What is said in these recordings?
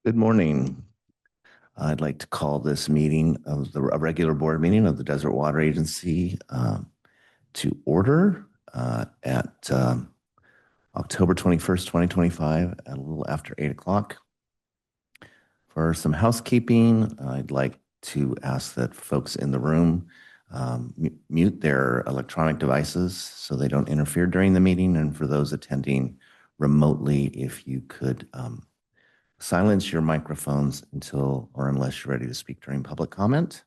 Good morning. I'd like to call this meeting of a regular board meeting of the Desert Water Agency to order at October 21st, 2025 at a little after 8 o'clock. For some housekeeping, I'd like to ask that folks in the room mute their electronic devices so they don't interfere during the meeting. And for those attending remotely, if you could silence your microphones until or unless you're ready to speak during public comment.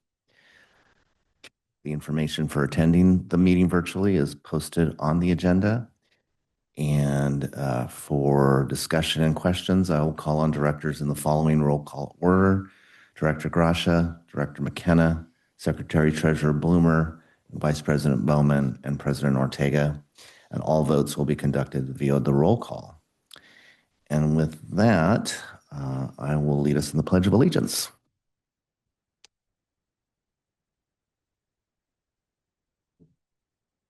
The information for attending the meeting virtually is posted on the agenda. And for discussion and questions, I will call on directors in the following roll call order: Director Gracia, Director McKenna, Secretary Treasurer Bloomer, Vice President Bowman, and President Ortega. And all votes will be conducted via the roll call. And with that, I will lead us in the Pledge of Allegiance.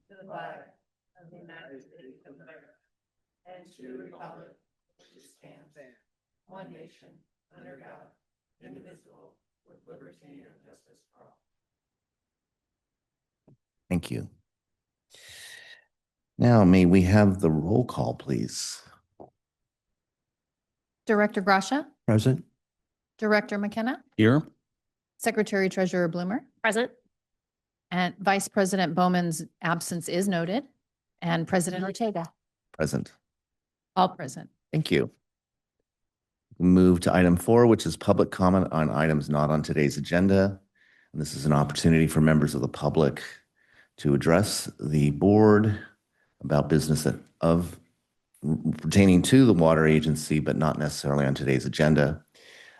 To the flag of the United States of America and to the republic which stands one nation under God, indivisible, with liberty and justice for all. Thank you. Now, may we have the roll call, please? Director Gracia, Present. Director McKenna, Here. Secretary Treasurer Bloomer, Present. and Vice President Bowman's absence is noted, and President Ortega, Present. all present. Thank you. Move to item 4, which is public comment on items not on today's agenda. And this is an opportunity for members of the public to address the board about business pertaining to the water agency, but not necessarily on today's agenda.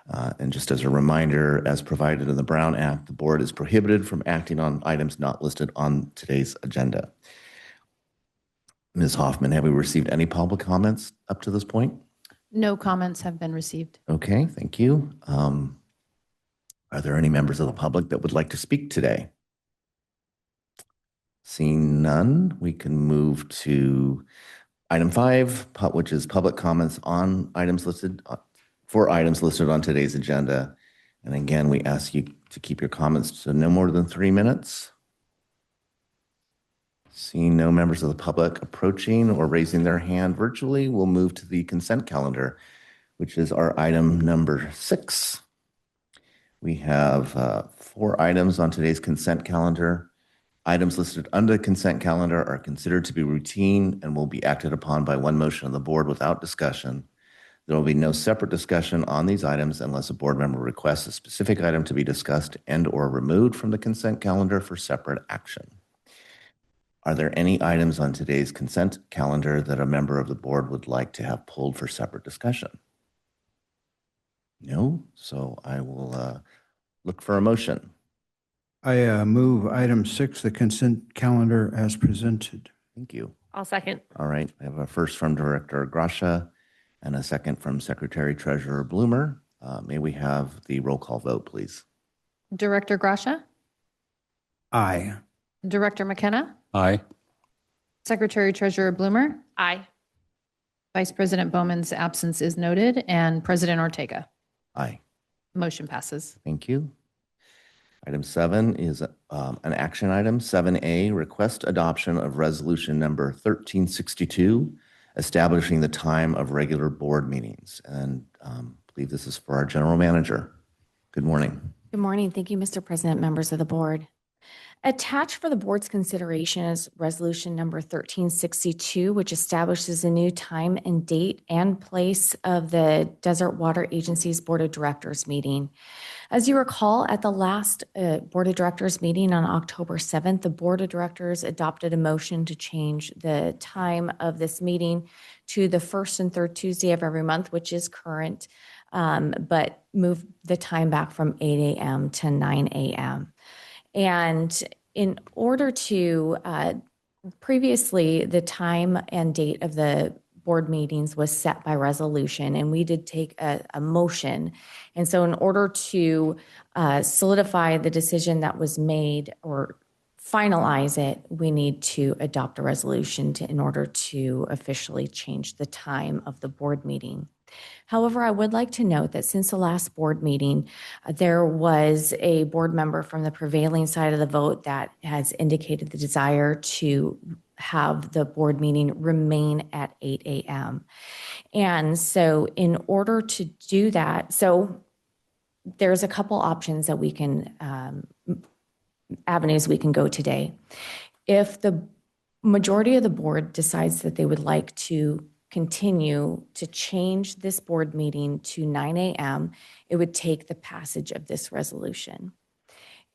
And just as a reminder, as provided in the Brown Act, the board is prohibited from acting on items not listed on today's agenda. Ms. Hoffman, have we received any public comments up to this point? No comments have been received. Okay, thank you. Are there any members of the public that would like to speak today? Seeing none, we can move to item 5, which is public comments on items listed for items listed on today's agenda. And again, we ask you to keep your comments to no more than 3 minutes. Seeing no members of the public approaching or raising their hand virtually, we'll move to the consent calendar, which is our item number 6. We have 4 items on today's consent calendar. Items listed under the consent calendar are considered to be routine and will be acted upon by one motion of the board without discussion. There will be no separate discussion on these items unless a board member requests a specific item to be discussed and/or removed from the consent calendar for separate action. Are there any items on today's consent calendar that a member of the board would like to have pulled for separate discussion? No? So I will look for a motion. I move item 6, the consent calendar as presented. Thank you. I'll second. All right. I have a first from Director Gracia and a second from Secretary Treasurer Bloomer. May we have the roll call vote, please? Director Gracia, Aye. Director McKenna, Aye. Secretary Treasurer Bloomer, Aye. Vice President Bowman's absence is noted, and President Ortega. Aye. Motion passes. Thank you. Item 7 is an action item. 7A, request adoption of resolution number 1362, establishing the time of regular board meetings. And I believe this is for our general manager. Good morning. Good morning. Thank you, Mr. President, members of the board. Attached for the board's consideration is resolution number 1362, which establishes a new time and date and place of the Desert Water Agency's Board of Directors meeting. As you recall, at the last Board of Directors meeting on October 7th, the Board of Directors adopted a motion to change the time of this meeting to the first and third Tuesday of every month, which is current, but move the time back from 8 a.m. to 9 a.m. And in order to, previously, the time and date of the board meetings was set by resolution, and we did take a motion. And so in order to solidify the decision that was made or finalize it, we need to adopt a resolution in order to officially change the time of the board meeting However, I would like to note that since the last board meeting, there was a board member from the prevailing side of the vote that has indicated the desire to have the board meeting remain at 8 a.m. And so in order to do that, so there's a couple options that we can, avenues we can go today. If the majority of the board decides that they would like to continue to change this board meeting to 9 a.m., it would take the passage of this resolution.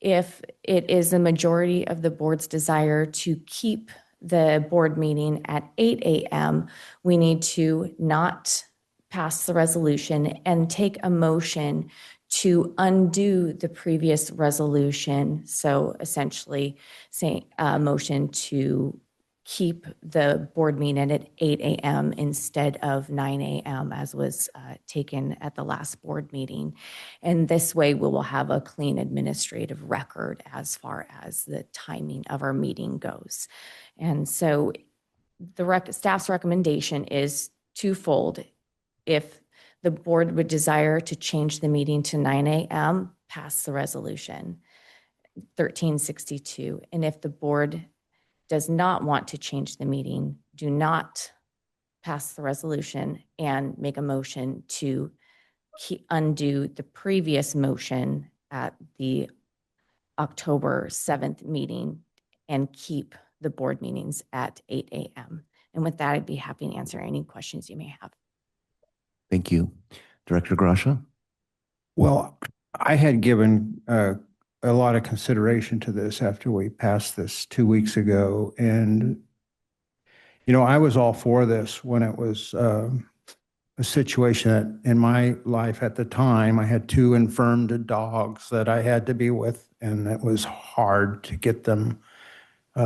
If it is the majority of the board's desire to keep the board meeting at 8 a.m., we need to not pass the resolution and take a motion to undo the previous resolution. So essentially saying a motion to keep the board meeting at 8 a.m. instead of 9 a.m. as was taken at the last board meeting. And this way we will have a clean administrative record as far as the timing of our meeting goes. And so the staff's recommendation is twofold. If the board would desire to change the meeting to 9 a.m., pass the resolution 1362. And if the board does not want to change the meeting, do not pass the resolution and make a motion to undo the previous motion at the October 7th meeting and keep the board meetings at 8 a.m. And with that, I'd be happy to answer any questions you may have. Thank you. Director Grasha? Well, I had given a lot of consideration to this after we passed this 2 weeks ago. And, I was all for this when it was a situation that in my life at the time, I had 2 infirmed dogs that I had to be with, and it was hard to get them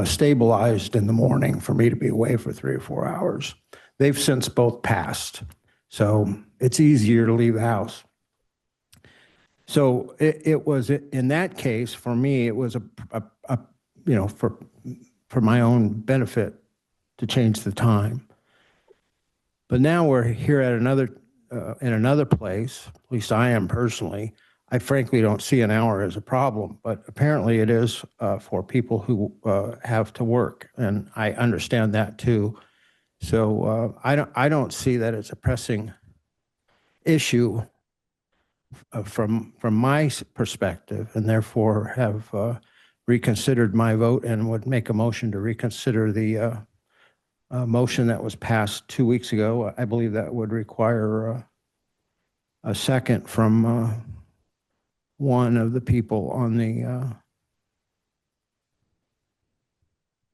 stabilized in the morning for me to be away for 3 or 4 hours. They've since both passed, so it's easier to leave the house. So it was, in that case, for me, it was for my own benefit to change the time. But now we're here at in another place, at least I am personally. I frankly don't see an hour as a problem, but apparently it is for people who have to work, and I understand that too. So I don't see that as a pressing issue from my perspective, and therefore have reconsidered my vote and would make a motion to reconsider the motion that was passed 2 weeks ago. I believe that would require a second from one of the people on the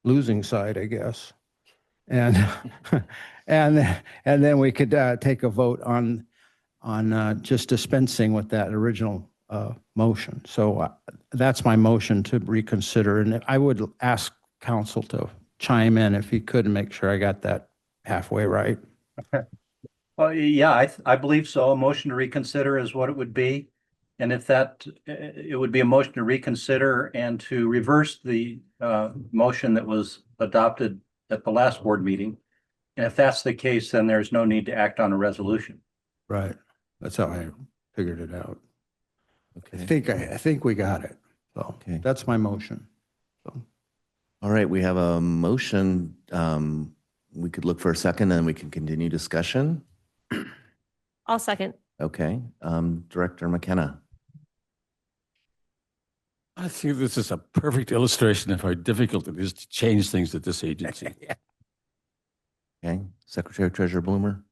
losing side, I guess. And and then we could take a vote on just dispensing with that original motion. So that's my motion to reconsider. And I would ask council to chime in if he could and make sure I got that halfway right. Well, yeah, I believe so. A motion to reconsider is what it would be. And if that, it would be a motion to reconsider and to reverse the motion that was adopted at the last board meeting. And if that's the case, then there's no need to act on a resolution. Right. That's how I figured it out. Okay. I think we got it. So Okay. that's my motion. So. All right, we have a motion. We could look for a second and we can continue discussion. I'll second. Okay, Director McKenna. I think this is a perfect illustration of how difficult it is to change things at this agency. Okay, Secretary Treasurer Bloomer.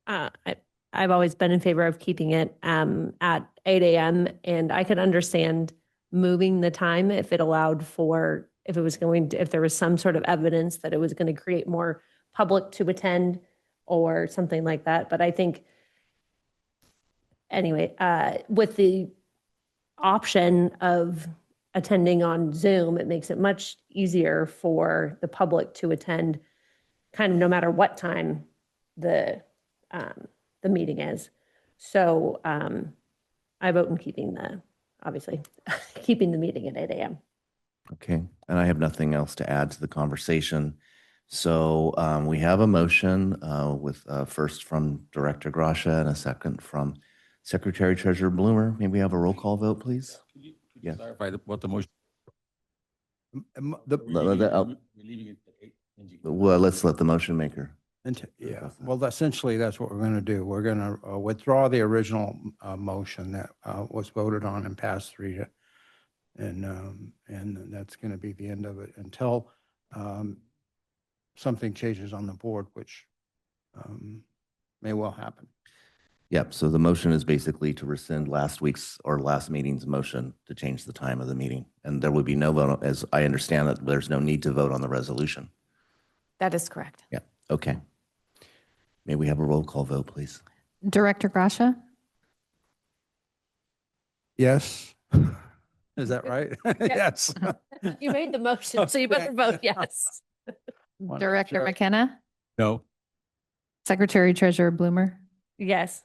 I've always been in favor of keeping it at 8 a.m. and I could understand moving the time if it allowed for, if there was some sort of evidence that it was going to create more public to attend or something like that. But I think, anyway, with the option of attending on Zoom, it makes it much easier for the public to attend kind of no matter what time the meeting is. So I vote in keeping keeping the meeting at 8 a.m. Okay, and I have nothing else to add to the conversation. So we have a motion with first from Director Gracia and a second from Secretary Treasurer Bloomer. May we have a roll call vote, please? Could you Yes. clarify what the motion? The- We're leaving it at 8. Well, let's let the motion maker. Yeah, well, essentially, that's what we're going to do. We're going to withdraw the original motion that was voted on and passed and that's going to be the end of it until something changes on the board, which may well happen. Yep. So the motion is basically to rescind last week's or last meeting's motion to change the time of the meeting. And there would be no vote, as I understand it, there's no need to vote on the resolution. That is correct. Yeah. Okay. May we have a roll call vote, please? Director Gracia, Yes? Is that right? Yes. You made the motion, so you better vote yes. Director Sure. McKenna, No. Secretary Treasurer Bloomer, Yes.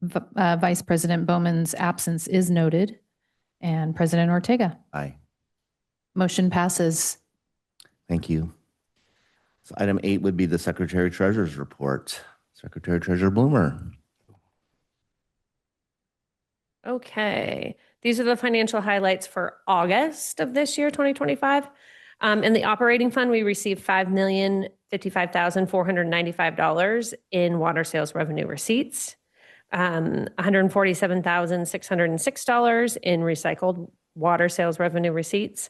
Vice President Bowman's absence is noted, and President Ortega. Aye. Motion passes. Thank you. So item 8 would be the Secretary Treasurer's report. Secretary Treasurer Bloomer. Okay, these are the financial highlights for August of this year, 2025. In the operating fund, we received $5,055,495 in water sales revenue receipts, $147,606 in recycled water sales revenue receipts,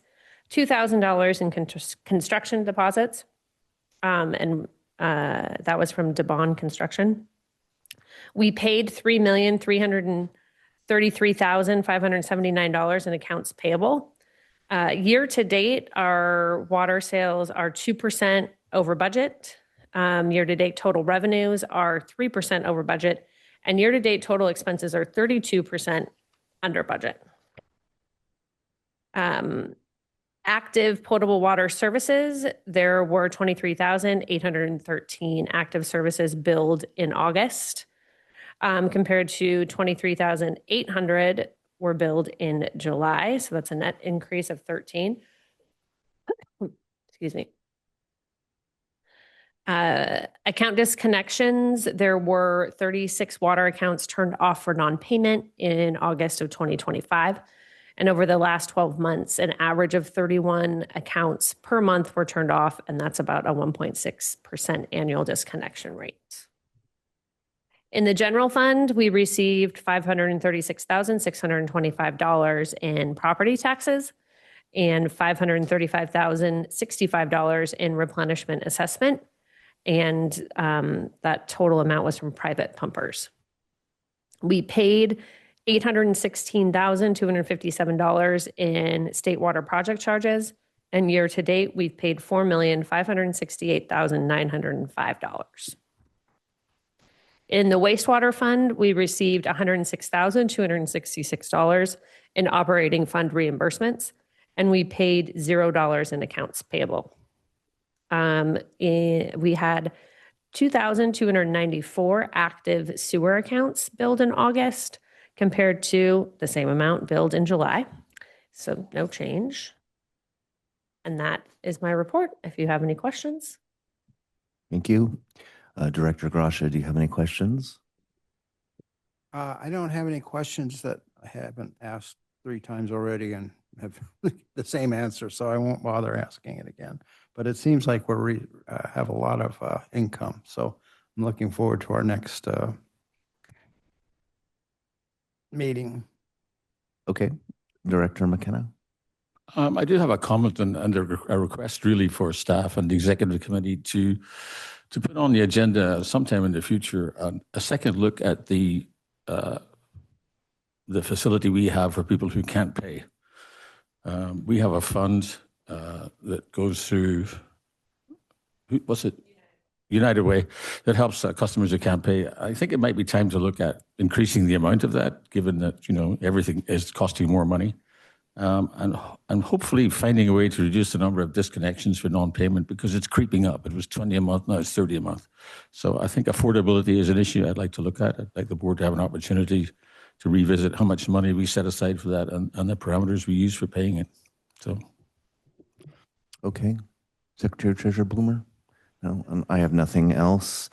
$2,000 in construction deposits, and that was from DeBond Construction. We paid $3,333,579 in accounts payable. Year to date, our water sales are 2% over budget. Year to date total revenues are 3% over budget, and year to date total expenses are 32% under budget. Active potable water services, there were 23,813 active services billed in August, compared to 23,800 were billed in July. So that's a net increase of 13. Excuse me. Account disconnections, there were 36 water accounts turned off for non-payment in August of 2025. And over the last 12 months, an average of 31 accounts per month were turned off, and that's about a 1.6% annual disconnection rate. In the general fund, we received $536,625 in property taxes and $535,065 in replenishment assessment. And that total amount was from private pumpers. We paid $816,257 in state water project charges. And year to date, we've paid $4,568,905. In the wastewater fund, we received $106,266 in operating fund reimbursements, and we paid $0 in accounts payable. We had 2,294 active sewer accounts billed in August compared to the same amount billed in July. So no change. And that is my report. If you have any questions. Thank you. Director Gracia, do you have any questions? I don't have any questions that I haven't asked 3 times already and have the same answer, so I won't bother asking it again. But it seems like we have a lot of income, so I'm looking forward to our next meeting. Okay. Director McKenna. I do have a comment and a request really for staff and the executive committee to put on the agenda sometime in the future a second look at the facility we have for people who can't pay. We have a fund that goes through, what's it? United Way, that helps customers who can't pay. I think it might be time to look at increasing the amount of that, given that, everything is costing more money. And hopefully finding a way to reduce the number of disconnections for non-payment, because it's creeping up. It was 20 a month, now it's 30 a month. So I think affordability is an issue I'd like to look at. I'd like the board to have an opportunity to revisit how much money we set aside for that and the parameters we use for paying it. So. Okay. Secretary Treasurer Bloomer. No, I have nothing else.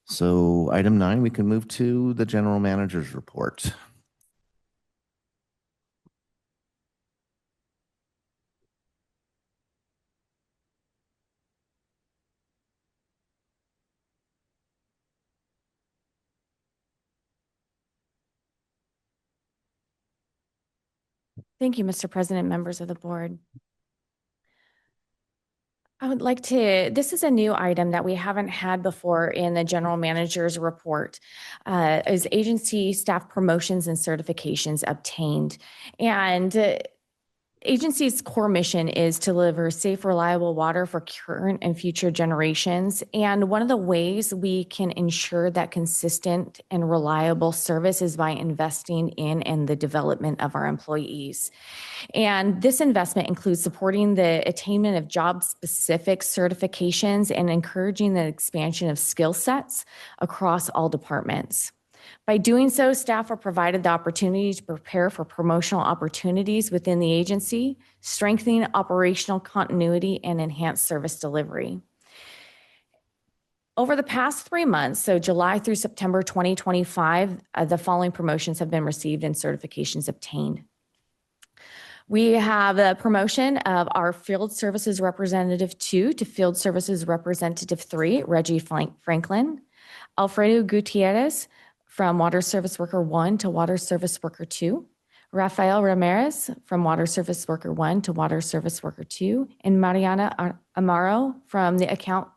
So item 9, we can move to the general manager's report. Thank you, Mr. President, members of the board. I would like to, this is a new item that we haven't had before in the general manager's report, is agency staff promotions and certifications obtained. And agency's core mission is to deliver safe, reliable water for current and future generations. And one of the ways we can ensure that consistent and reliable service is by investing in and the development of our employees. And this investment includes supporting the attainment of job-specific certifications and encouraging the expansion of skill sets across all departments. By doing so, staff are provided the opportunity to prepare for promotional opportunities within the agency, strengthening operational continuity and enhanced service delivery. Over the past 3 months, so July through September 2025, the following promotions have been received and certifications obtained. We have a promotion of our Field Services Representative 2 to Field Services Representative 3, Reggie Franklin. Alfredo Gutierrez from Water Service Worker 1 to Water Service Worker 2. Rafael Ramirez from Water Service Worker 1 to Water Service Worker 2. And Mariana Amaro from the account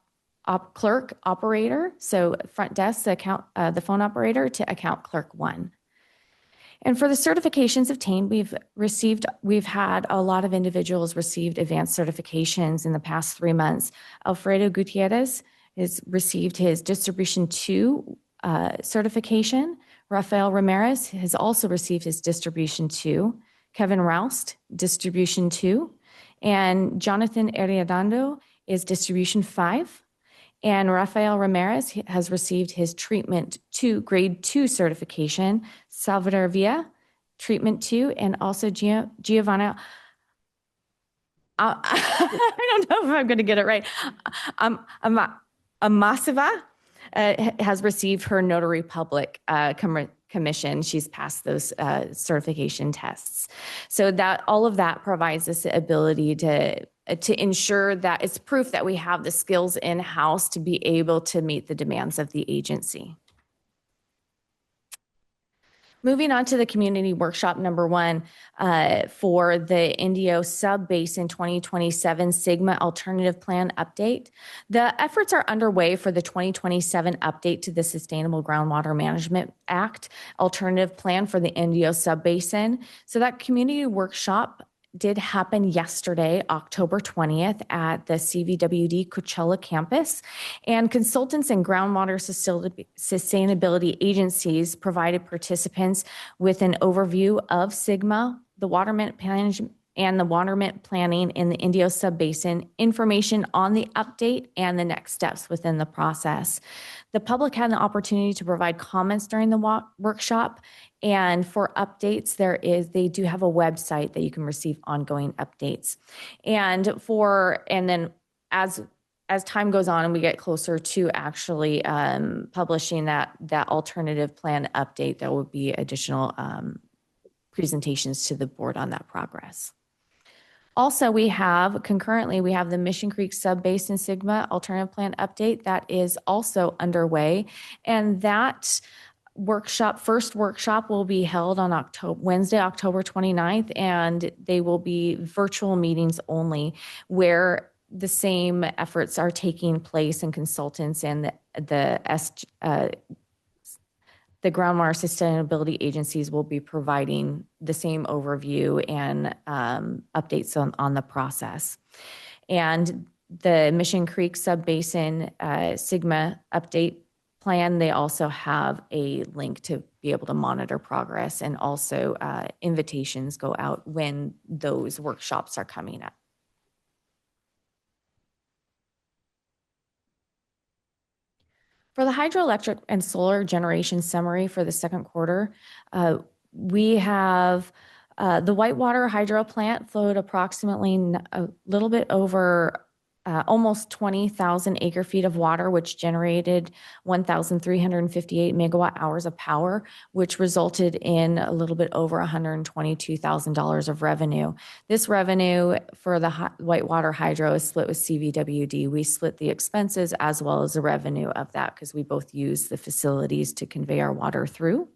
clerk operator, so front desk, the phone operator, to account clerk 1. And for the certifications obtained, we've had a lot of individuals received advanced certifications in the past 3 months. Alfredo Gutierrez has received his Distribution 2 certification. Rafael Ramirez has also received his Distribution 2. Kevin Roust, Distribution 2. And Jonathan Arredondo is Distribution 5. And Rafael Ramirez has received his Treatment 2, Grade 2 certification. Salvador Villa, Treatment 2, and also Giovanna, I don't know if I'm going to get it right. Amasiva has received her Notary Public commission. She's passed those certification tests. So that all of that provides us the ability to ensure that it's proof that we have the skills in-house to be able to meet the demands of the agency. Moving on to the community workshop number 1 for the Indio Sub-Basin 2027 Sigma Alternative Plan update. The efforts are underway for the 2027 update to the Sustainable Groundwater Management Act Alternative Plan for the Indio Sub-Basin. So that community workshop did happen yesterday, October 20th, at the CVWD Coachella campus. And consultants and groundwater sustainability agencies provided participants with an overview of SIGMA, the waterment management, and the waterment planning in the Indio Sub-Basin, information on the update and the next steps within the process. The public had an opportunity to provide comments during the workshop. And for updates, they do have a website that you can receive ongoing updates. And then as time goes on and we get closer to actually publishing that alternative plan update, there will be additional presentations to the board on that progress. Also, concurrently, we have the Mission Creek Sub-Basin Sigma Alternative Plan update that is also underway. And that first workshop will be held on Wednesday, October 29th, and they will be virtual meetings only, where the same efforts are taking place, and consultants and the groundwater sustainability agencies will be providing the same overview and updates on the process. And the Mission Creek Sub-Basin Sigma update plan, they also have a link to be able to monitor progress, and also invitations go out when those workshops are coming up. For the hydroelectric and solar generation summary for the second quarter, we have the Whitewater Hydro Plant flowed approximately a little bit over almost 20,000 acre feet of water, which generated 1,358 megawatt hours of power, which resulted in a little bit over $122,000 of revenue. This revenue for the Whitewater Hydro is split with CVWD. We split the expenses as well as the revenue of that because we both use the facilities to convey our water through.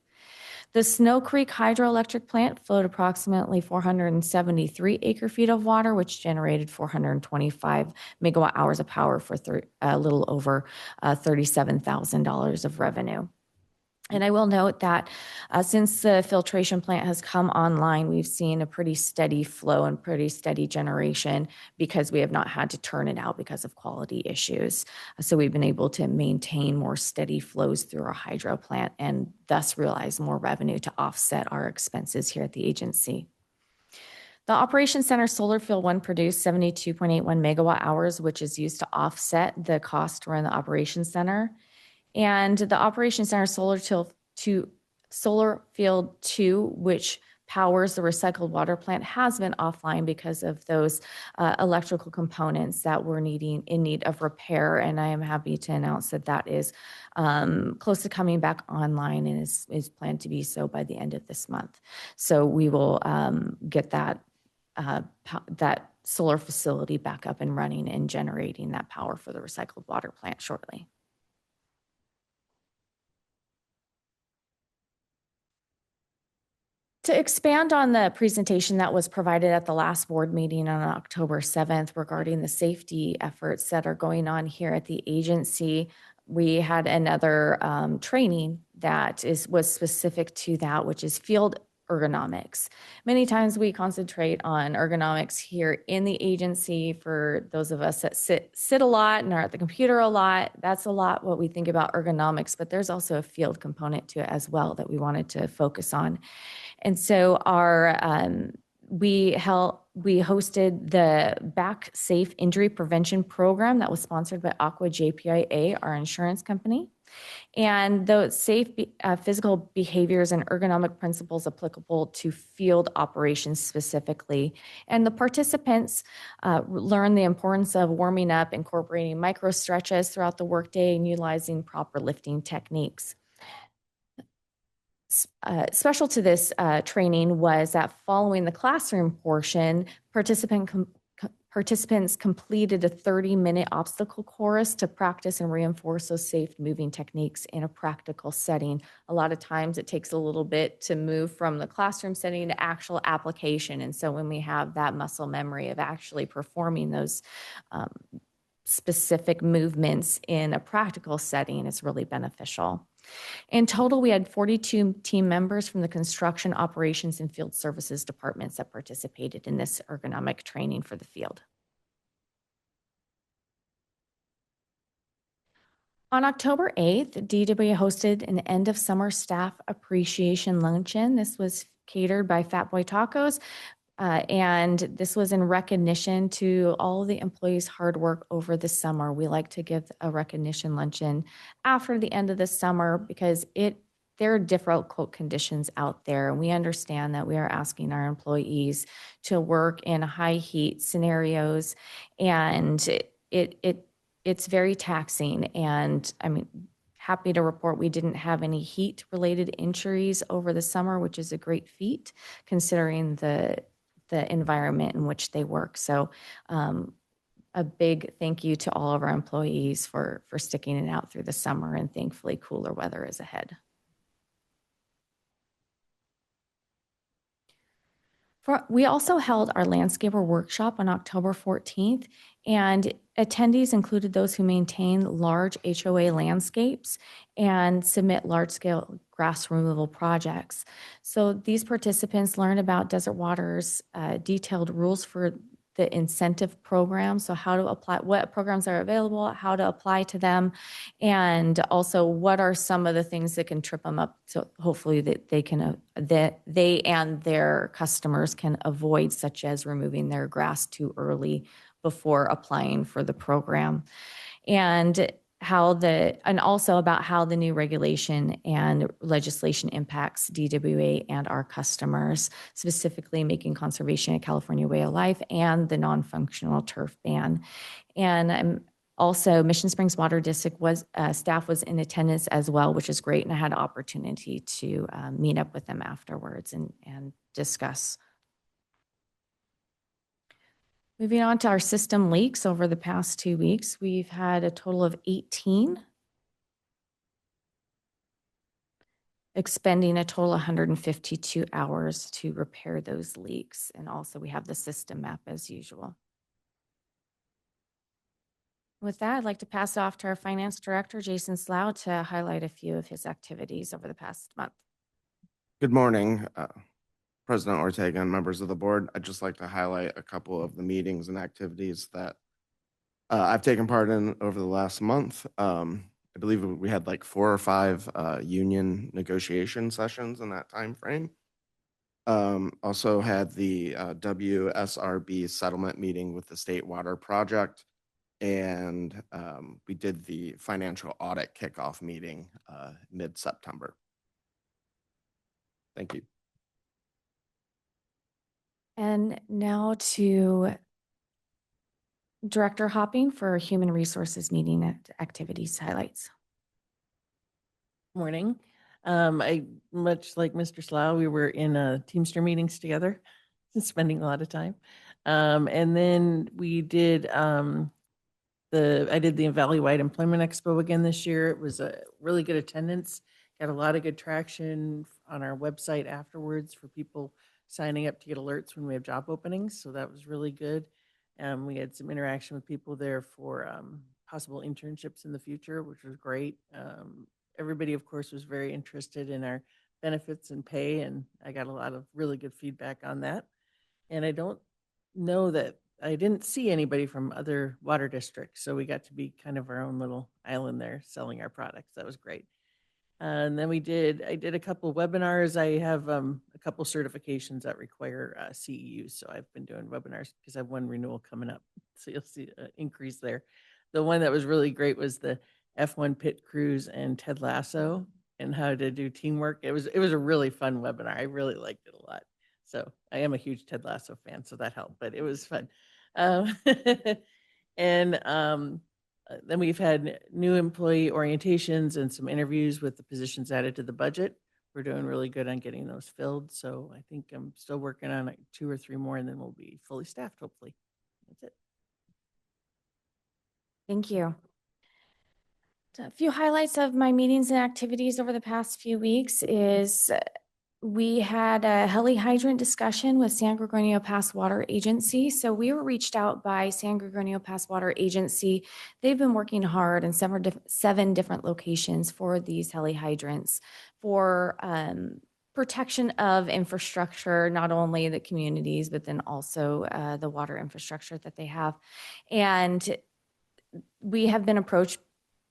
The Snow Creek Hydroelectric Plant flowed approximately 473 acre feet of water, which generated 425 megawatt hours of power for a little over $37,000 of revenue. And I will note that since the filtration plant has come online, we've seen a pretty steady flow and pretty steady generation because we have not had to turn it out because of quality issues. So we've been able to maintain more steady flows through our hydro plant and thus realize more revenue to offset our expenses here at the agency. The Operations Center Solar Field 1 produced 72.81 megawatt hours, which is used to offset the cost to run the Operations Center. And the Operations Center Solar Field 2, which powers the recycled water plant, has been offline because of those electrical components that were in need of repair. And I am happy to announce that that is close to coming back online and is planned to be so by the end of this month. So we will get that solar facility back up and running and generating that power for the recycled water plant shortly. To expand on the presentation that was provided at the last board meeting on October 7th regarding the safety efforts that are going on here at the agency, we had another training that was specific to that, which is field ergonomics. Many times we concentrate on ergonomics here in the agency. For those of us that sit a lot and are at the computer a lot, that's a lot what we think about ergonomics, but there's also a field component to it as well that we wanted to focus on. And so we hosted the Back Safe Injury Prevention Program that was sponsored by Aqua JPIA, our insurance company. And those safe physical behaviors and ergonomic principles applicable to field operations specifically. And the participants learned the importance of warming up, incorporating micro stretches throughout the workday, and utilizing proper lifting techniques. Special to this training was that following the classroom portion, participants completed a 30-minute obstacle course to practice and reinforce those safe moving techniques in a practical setting. A lot of times it takes a little bit to move from the classroom setting to actual application. And so when we have that muscle memory of actually performing those specific movements in a practical setting, it's really beneficial. In total, we had 42 team members from the construction, operations, and field services departments that participated in this ergonomic training for the field. On October 8th, DWA hosted an end of summer staff appreciation luncheon. This was catered by Fat Boy Tacos. And this was in recognition to all of the employees' hard work over the summer. We like to give a recognition luncheon after the end of the summer because there are difficult conditions out there. And we understand that we are asking our employees to work in high heat scenarios. And it's very taxing. And I mean, happy to report we didn't have any heat related injuries over the summer, which is a great feat considering the environment in which they work. So a big thank you to all of our employees for sticking it out through the summer, and thankfully cooler weather is ahead. We also held our landscaper workshop on October 14th, and attendees included those who maintain large HOA landscapes and submit large-scale grass removal projects. So these participants learned about Desert Water's detailed rules for the incentive program. So how to apply, what programs are available, how to apply to them, and also what are some of the things that can trip them up. So hopefully that they and their customers can avoid, such as removing their grass too early before applying for the program. And and also about how the new regulation and legislation impacts DWA and our customers, specifically making conservation a California way of life and the non-functional turf ban. And also Mission Springs Water District staff was in attendance as well, which is great. And I had an opportunity to meet up with them afterwards and discuss. Moving on to our system leaks over the past 2 weeks, we've had a total of 18, expending a total of 152 hours to repair those leaks. And also we have the system map as usual. With that, I'd like to pass it off to our Finance Director, Jason Slough, to highlight a few of his activities over the past month. Good morning, President Ortega and members of the board. I'd just like to highlight a couple of the meetings and activities that I've taken part in over the last month. I believe we had like 4 or 5 union negotiation sessions in that time frame. Also had the WSRB settlement meeting with the State Water Project, and we did the financial audit kickoff meeting mid-September. Thank you. And now to Director Hopping for Human Resources meeting activities highlights. Morning. Much like Mr. Slough, we were in Teamster meetings together, spending a lot of time. And then we did I did the Valley-wide Employment Expo again this year. It was a really good attendance. Got a lot of good traction on our website afterwards for people signing up to get alerts when we have job openings. So that was really good. We had some interaction with people there for possible internships in the future, which was great. Everybody, of course, was very interested in our benefits and pay, and I got a lot of really good feedback on that. And I don't know that I didn't see anybody from other water districts, so we got to be kind of our own little island there selling our products. That was great. And then I did a couple webinars. I have a couple certifications that require CEUs. So I've been doing webinars because I have one renewal coming up. So you'll see an increase there. The one that was really great was the F1 Pit Cruise and Ted Lasso and how to do teamwork. It was a really fun webinar. I really liked it a lot. So I am a huge Ted Lasso fan, so that helped, but it was fun. Then we've had new employee orientations and some interviews with the positions added to the budget. We're doing really good on getting those filled. So I think I'm still working on 2 or 3 more, and then we'll be fully staffed, hopefully. That's it. Thank you. A few highlights of my meetings and activities over the past few weeks is we had a heli hydrant discussion with San Gorgonio Pass Water Agency. So we were reached out by San Gorgonio Pass Water Agency. They've been working hard in 7 different locations for these heli hydrants for protection of infrastructure, not only the communities, but then also the water infrastructure that they have. And we have been approached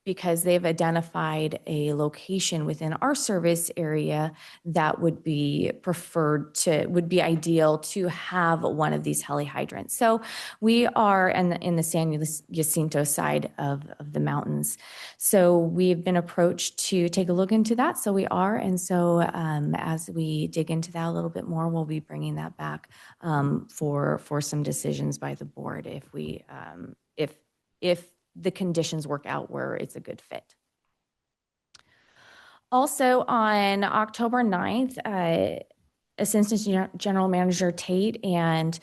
because they've identified a location within our service area that would be would be ideal to have one of these heli hydrants. So we are in the San Jacinto side of the mountains. So we've been approached to take a look into that. So we are. And so as we dig into that a little bit more, we'll be bringing that back for some decisions by the board if we, if the conditions work out where it's a good fit. Also on October 9th, Assistant General Manager Tate and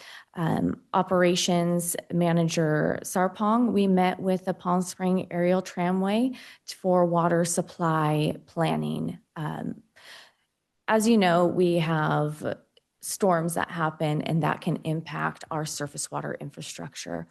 Operations Manager Sarpong, we met with the Palm Spring Aerial Tramway for water supply planning. As you know, we have storms that happen and that can impact our surface water infrastructure.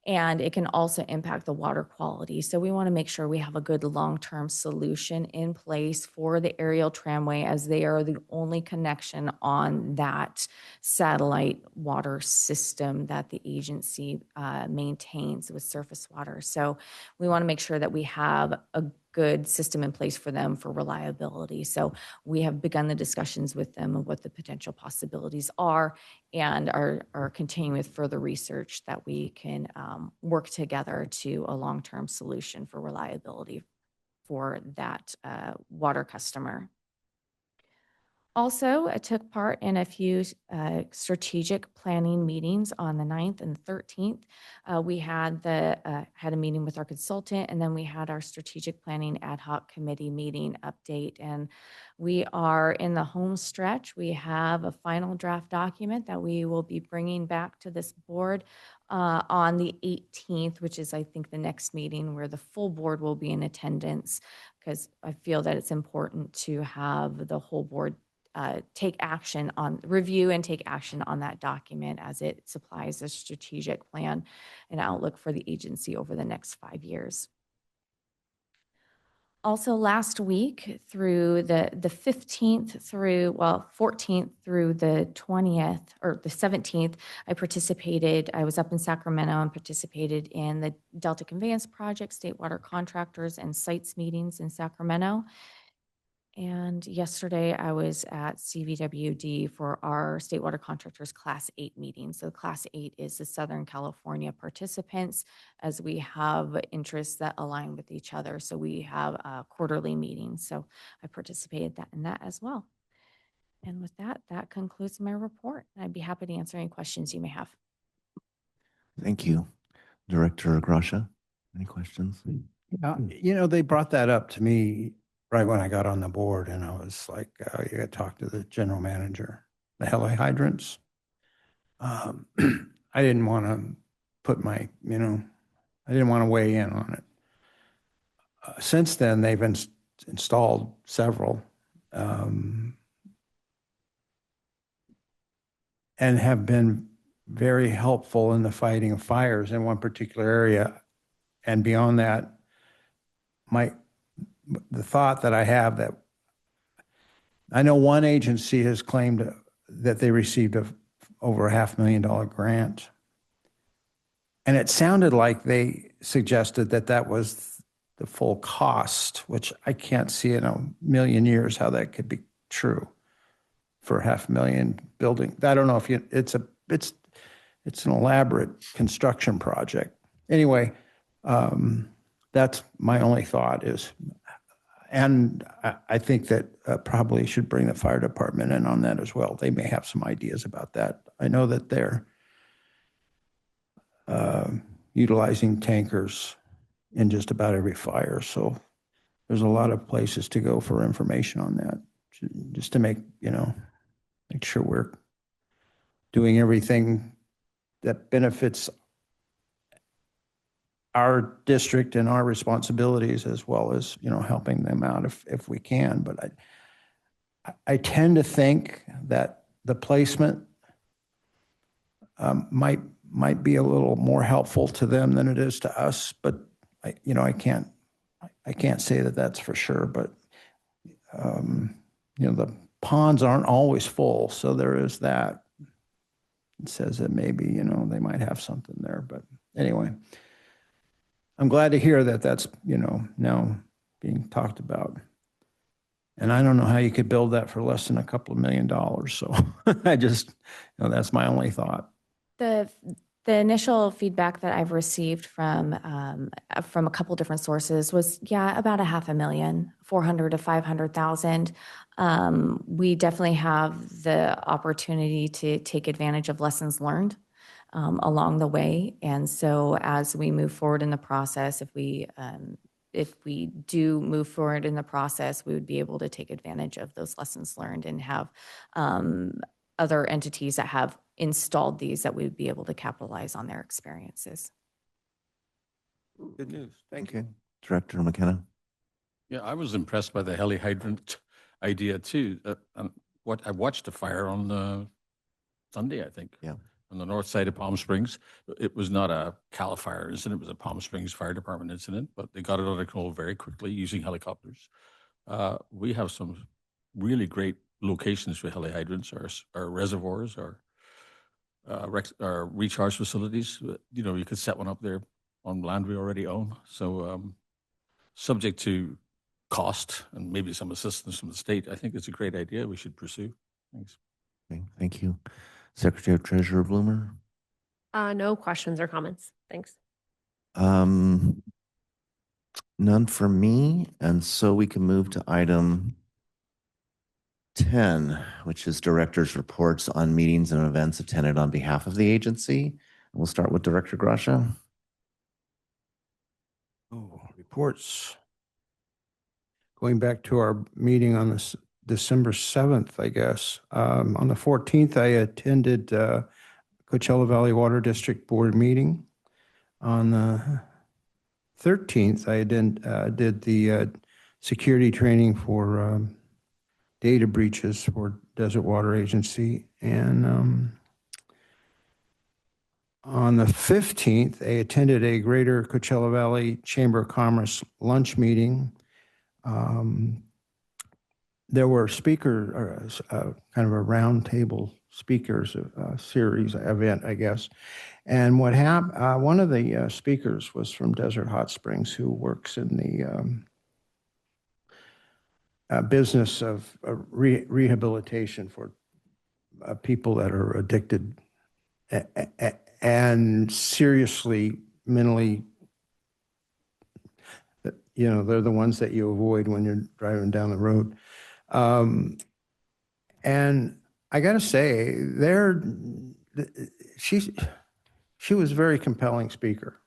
And it can also impact the water quality. So we want to make sure we have a good long-term solution in place for the aerial tramway, as they are the only connection on that satellite water system that the agency maintains with surface water. So we want to make sure that we have a good system in place for them for reliability. So we have begun the discussions with them of what the potential possibilities are and are continuing with further research that we can work together to a long-term solution for reliability for that water customer. Also, I took part in a few strategic planning meetings on the 9th and 13th. We had had a meeting with our consultant, and then we had our strategic planning ad hoc committee meeting update. And we are in the home stretch. We have a final draft document that we will be bringing back to this board on the 18th, which is, I think, the next meeting where the full board will be in attendance, because I feel that it's important to have the whole board review and take action on that document as it supplies a strategic plan and outlook for the agency over the next 5 years. Also, last week through the 15th through, 14th through the 20th or the 17th, I was up in Sacramento and participated in the Delta Conveyance Project, State Water Contractors and Sites meetings in Sacramento. And yesterday I was at CVWD for our State Water Contractors Class 8 meeting. So Class 8 is the Southern California participants, as we have interests that align with each other. So we have a quarterly meeting. So I participated in that as well. And with that, that concludes my report. I'd be happy to answer any questions you may have. Thank you. Director Grasha, any questions? They brought that up to me right when I got on the board, and I was like, you got to talk to the general manager. The heli hydrants. I didn't want to put I didn't want to weigh in on it. Since then, they've installed several and have been very helpful in the fighting of fires in one particular area. And beyond that, the thought that I have that I know one agency has claimed that they received over a $500,000 grant. And it sounded like they suggested that was the full cost, which I can't see in a million years how that could be true for $500,000 building. I don't know if it's an elaborate construction project. Anyway, that's my only thought is, and I think that probably should bring the fire department in on that as well. They may have some ideas about that. I know that they're utilizing tankers in just about every fire. So there's a lot of places to go for information on that, just to make sure we're doing everything that benefits our district and our responsibilities, as well as, helping them out if we can. But I tend to think that the placement might be a little more helpful to them than it is to us. But I can't say that that's for sure. But the ponds aren't always full, so there is that. It says that maybe they might have something there. But anyway, I'm glad to hear that that's now being talked about. And I don't know how you could build that for less than a couple of $1 million. So I just, that's my only thought. The initial feedback that I've received from a couple different sources was, about $500,000, 400 to 500,000. We definitely have the opportunity to take advantage of lessons learned along the way. And so as we move forward in the process, if we do move forward in the process, we would be able to take advantage of those lessons learned and have other entities that have installed these that we would be able to capitalize on their experiences. Good news. Thank you. Director McKenna. Yeah, I was impressed by the heli hydrant idea too. I watched a fire on Sunday, I think. Yeah. On the north side of Palm Springs. It was not a Cal Fire incident, it was a Palm Springs Fire Department incident, but they got it under control very quickly using helicopters. We have some really great locations for heli hydrants, our reservoirs, our recharge facilities. You could set one up there on land we already own. So subject to cost and maybe some assistance from the state, I think it's a great idea we should pursue. Thanks. Okay, thank you. Secretary of Treasurer Bloomer? No questions or comments. Thanks. None for me, and so we can move to item 10, which is director's reports on meetings and events attended on behalf of the agency. We'll start with Director Gracia. Oh, reports. Going back to our meeting on this December 7th, I guess. On the 14th, I attended Coachella Valley Water District Board meeting. On the 13th, I did the security training for data breaches for Desert Water Agency. And on the 15th, I attended a Greater Coachella Valley Chamber of Commerce lunch meeting. There were speakers, kind of a roundtable speakers series event, I guess. And what happened, one of the speakers was from Desert Hot Springs, who works in the business of rehabilitation for people that are addicted and seriously mentally, they're the ones that you avoid when you're driving down the road. And I got to say, she was a very compelling speaker,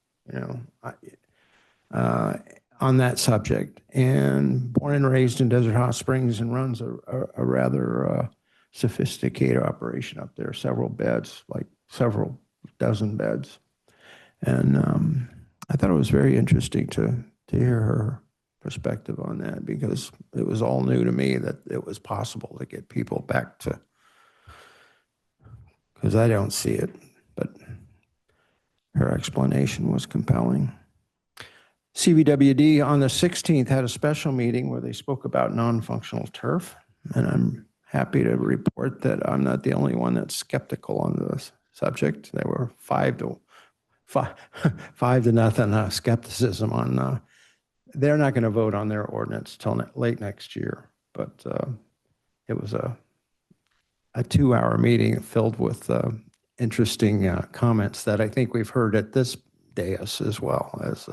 on that subject. And born and raised in Desert Hot Springs, and runs a rather sophisticated operation up there, several beds, like several dozen beds. And I thought it was very interesting to hear her perspective on that, because it was all new to me that it was possible to get people back to, because I don't see it, but her explanation was compelling. CVWD on the 16th had a special meeting where they spoke about non-functional turf, and I'm happy to report that I'm not the only one that's skeptical on this subject. There were 5-0 skepticism on. They're not going to vote on their ordinance till late next year, but it was a 2-hour meeting filled with interesting comments that I think we've heard at this dais as well as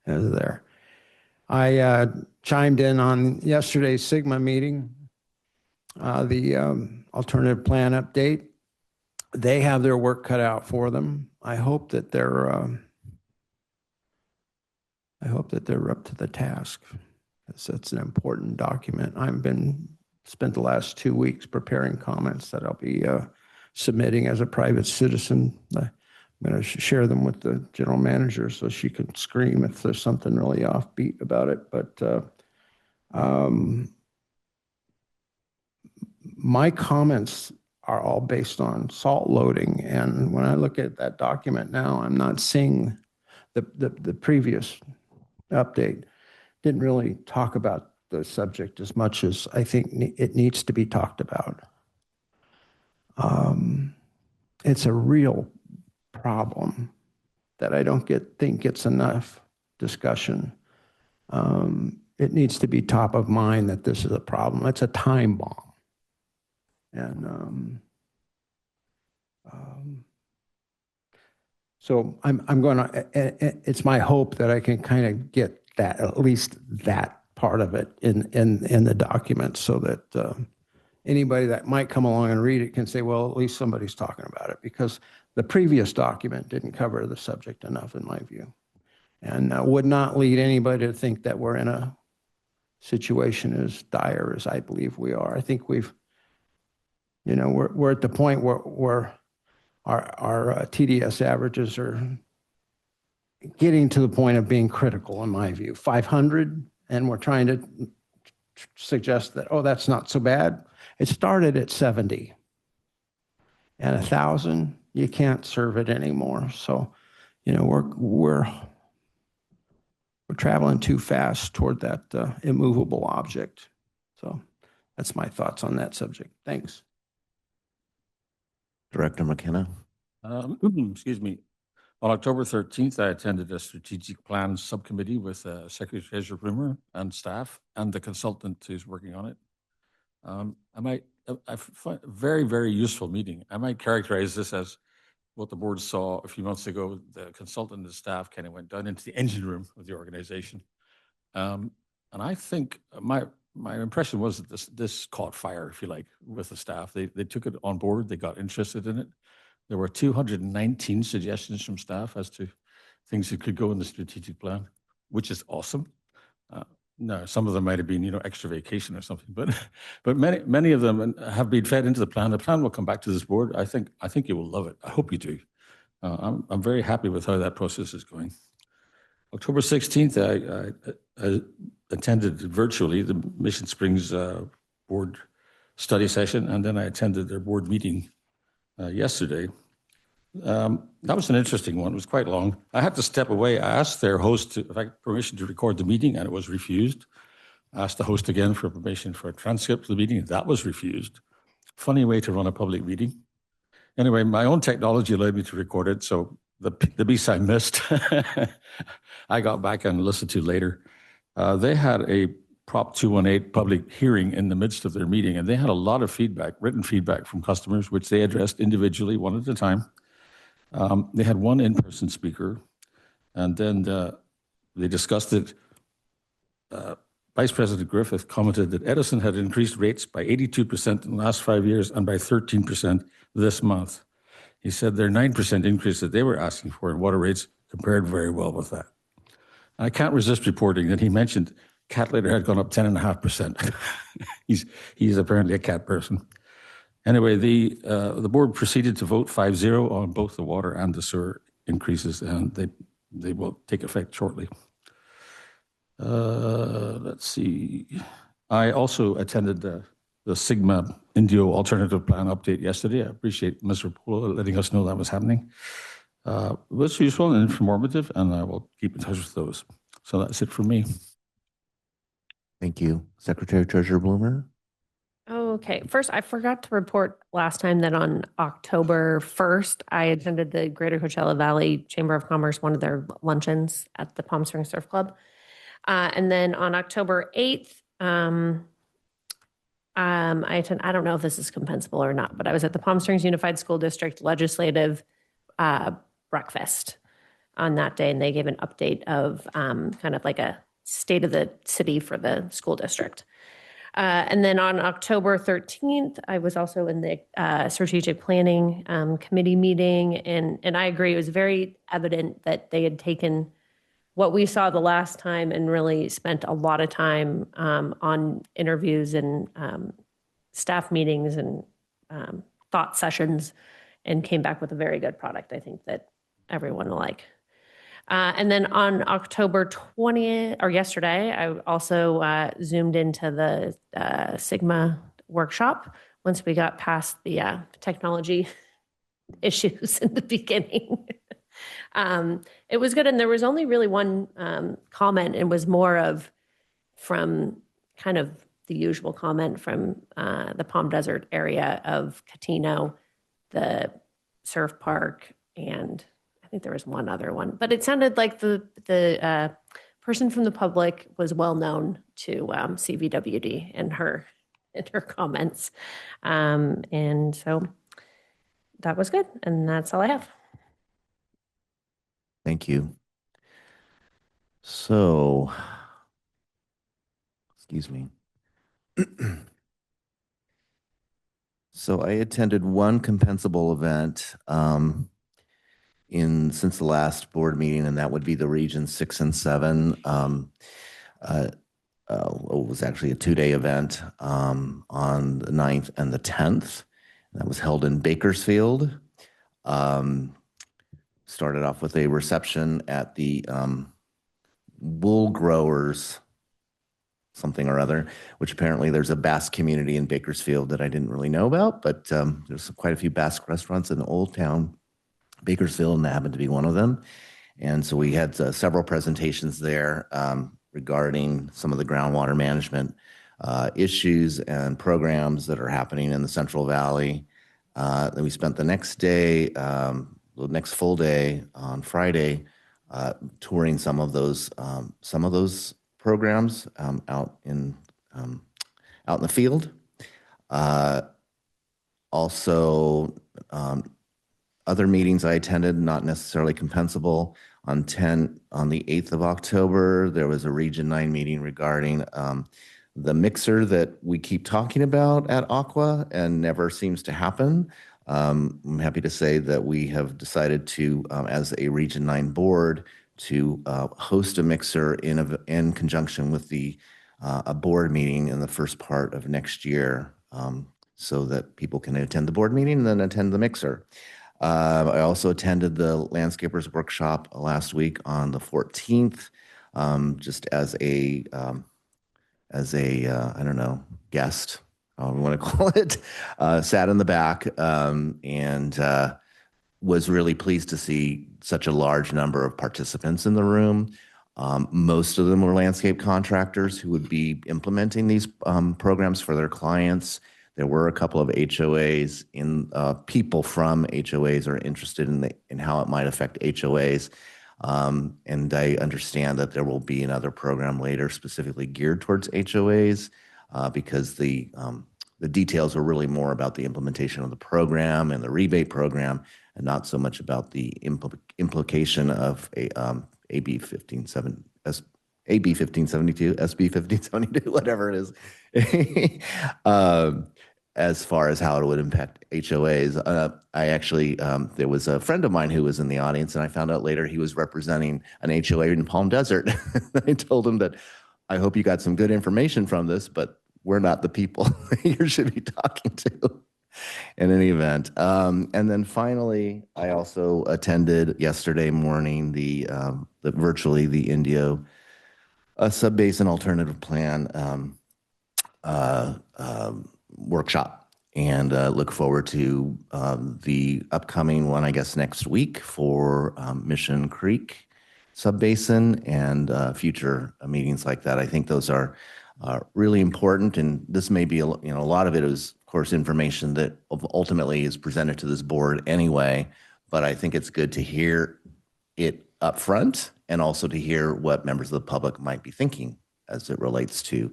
there. I chimed in on yesterday's Sigma meeting, the alternative plan update. They have their work cut out for them. I hope that they're up to the task. It's an important document. I've spent the last 2 weeks preparing comments that I'll be submitting as a private citizen. I'm going to share them with the general manager so she can scream if there's something really offbeat about it. But my comments are all based on salt loading. And when I look at that document now, I'm not seeing the previous update didn't really talk about the subject as much as I think it needs to be talked about. It's a real problem that I don't think gets enough discussion. It needs to be top of mind that this is a problem. It's a time bomb. And so I'm going to, it's my hope that I can kind of get that, at least that part of it in the document, so that anybody that might come along and read it can say, well, at least somebody's talking about it, because the previous document didn't cover the subject enough, in my view, and would not lead anybody to think that we're in a situation as dire as I believe we are. I think we're at the point where our TDS averages are getting to the point of being critical, in my view. 500, and we're trying to suggest that, oh, that's not so bad. It started at 70. And 1,000, you can't serve it anymore. So, we're traveling too fast toward that immovable object. So that's my thoughts on that subject. Thanks. Director McKenna? Excuse me. On October 13th, I attended a strategic plan subcommittee with Secretary Treasurer Bloomer and staff and the consultant who's working on it. I find a very, very useful meeting. I might characterize this as what the board saw a few months ago. The consultant and the staff kind of went down into the engine room of the organization. And I think my impression was that this caught fire, if you like, with the staff. They took it on board. They got interested in it. There were 219 suggestions from staff as to things that could go in the strategic plan, which is awesome. No, some of them might have been, extra vacation or something, but many of them have been fed into the plan. The plan will come back to this board. I think you will love it. I hope you do. I'm very happy with how that process is going. October 16th, I attended virtually the Mission Springs board study session, and then I attended their board meeting yesterday. That was an interesting one. It was quite long. I had to step away. I asked their host if I had permission to record the meeting, and it was refused. I asked the host again for permission for a transcript of the meeting. That was refused. Funny way to run a public meeting. Anyway, my own technology allowed me to record it, so the piece I missed, I got back and listened to later. They had a Prop 218 public hearing in the midst of their meeting, and they had a lot of feedback, written feedback from customers, which they addressed individually, one at a time. They had one in-person speaker, and then they discussed it. Vice President Griffith commented that Edison had increased rates by 82% in the last 5 years and by 13% this month. He said their 9% increase that they were asking for in water rates compared very well with that. And I can't resist reporting that he mentioned cat litter had gone up 10.5%. He's apparently a cat person. Anyway, the board proceeded to vote 5-0 on both the water and the sewer increases, and they will take effect shortly. Let's see. I also attended the Sigma Indio Alternative Plan update yesterday. I appreciate Mr. Polo letting us know that was happening. It was useful and informative, and I will keep in touch with those. So that's it for me. Thank you. Secretary Treasurer Bloomer. Okay, first, I forgot to report last time that on October 1st, I attended the Greater Coachella Valley Chamber of Commerce, one of their luncheons at the Palm Springs Surf Club. And then on October 8th, I don't know if this is compensable or not, but I was at the Palm Springs Unified School District Legislative breakfast on that day, and they gave an update of kind of like a state of the city for the school district. And then on October 13th, I was also in the strategic planning committee meeting, and I agree, it was very evident that they had taken what we saw the last time and really spent a lot of time on interviews and staff meetings and thought sessions, and came back with a very good product, I think, that everyone will like. And then on October 20th, or yesterday, I also zoomed into the Sigma workshop once we got past the technology issues in the beginning. It was good, and there was only really one comment. It was more of from kind of the usual comment from the Palm Desert area of Catino, the surf park, and I think there was one other one, but it sounded like the person from the public was well known to CVWD in her comments, and so that was good, and that's all I have. Thank you. So, excuse me. So I attended one compensable event since the last board meeting, and that would be the Region 6 and 7. It was actually a 2-day event on the 9th and the 10th. That was held in Bakersfield. Started off with a reception at the wool growers something or other, which apparently there's a Basque community in Bakersfield that I didn't really know about, but there's quite a few Basque restaurants in Old Town Bakersfield, and that happened to be one of them. And so we had several presentations there regarding some of the groundwater management issues and programs that are happening in the Central Valley. Then we spent the next day the next full day on Friday, touring some of those programs out in the field. Also, other meetings I attended, not necessarily compensable. On the 8th of October, there was a Region 9 meeting regarding the mixer that we keep talking about at Aqua and never seems to happen. I'm happy to say that we have decided to, as a Region 9 board, to host a mixer in conjunction with a board meeting in the first part of next year, so that people can attend the board meeting and then attend the mixer. I also attended the landscapers workshop last week on the 14th, just as a I don't know, guest, however you want to call it. Sat in the back and was really pleased to see such a large number of participants in the room. Most of them were landscape contractors who would be implementing these programs for their clients. There were a couple of HOAs people from HOAs are interested in how it might affect HOAs. And I understand that there will be another program later specifically geared towards HOAs because the details are really more about the implementation of the program and the rebate program, and not so much about the implication of AB 1572, SB 1572, whatever it is, as far as how it would impact HOAs. I actually, there was a friend of mine who was in the audience, and I found out later he was representing an HOA in Palm Desert. I told him that I hope you got some good information from this, but we're not the people you should be talking to in any event. And then finally, I also attended yesterday morning virtually the Indio Sub-Basin Alternative Plan workshop, and look forward to the upcoming one, I guess, next week for Mission Creek Sub-Basin and future meetings like that. I think those are really important, and this may be a lot of it is, of course, information that ultimately is presented to this board anyway, but I think it's good to hear it up front and also to hear what members of the public might be thinking as it relates to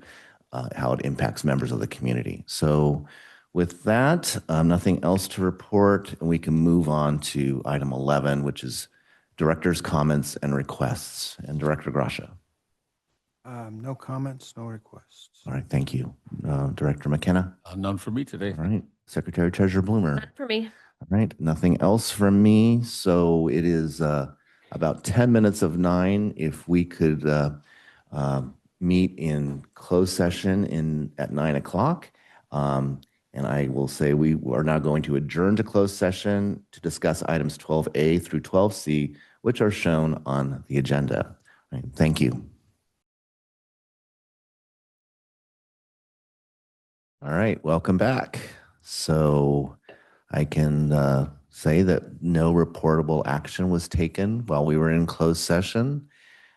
how it impacts members of the community. So with that, nothing else to report, and we can move on to item 11, which is director's comments and requests. And Director Gracia. No comments, no requests. All right, thank you. Director McKenna. None for me today. All right. Secretary Treasurer Bloomer. None for me. All right, nothing else from me. So it is about 10 minutes of 9. If we could meet in closed session at 9 o'clock. And I will say we are now going to adjourn to closed session to discuss items 12A through 12C, which are shown on the agenda. All right, thank you. All right, welcome back. So I can say that no reportable action was taken while we were in closed session.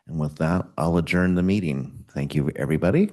And with that, I'll adjourn the meeting. Thank you, everybody.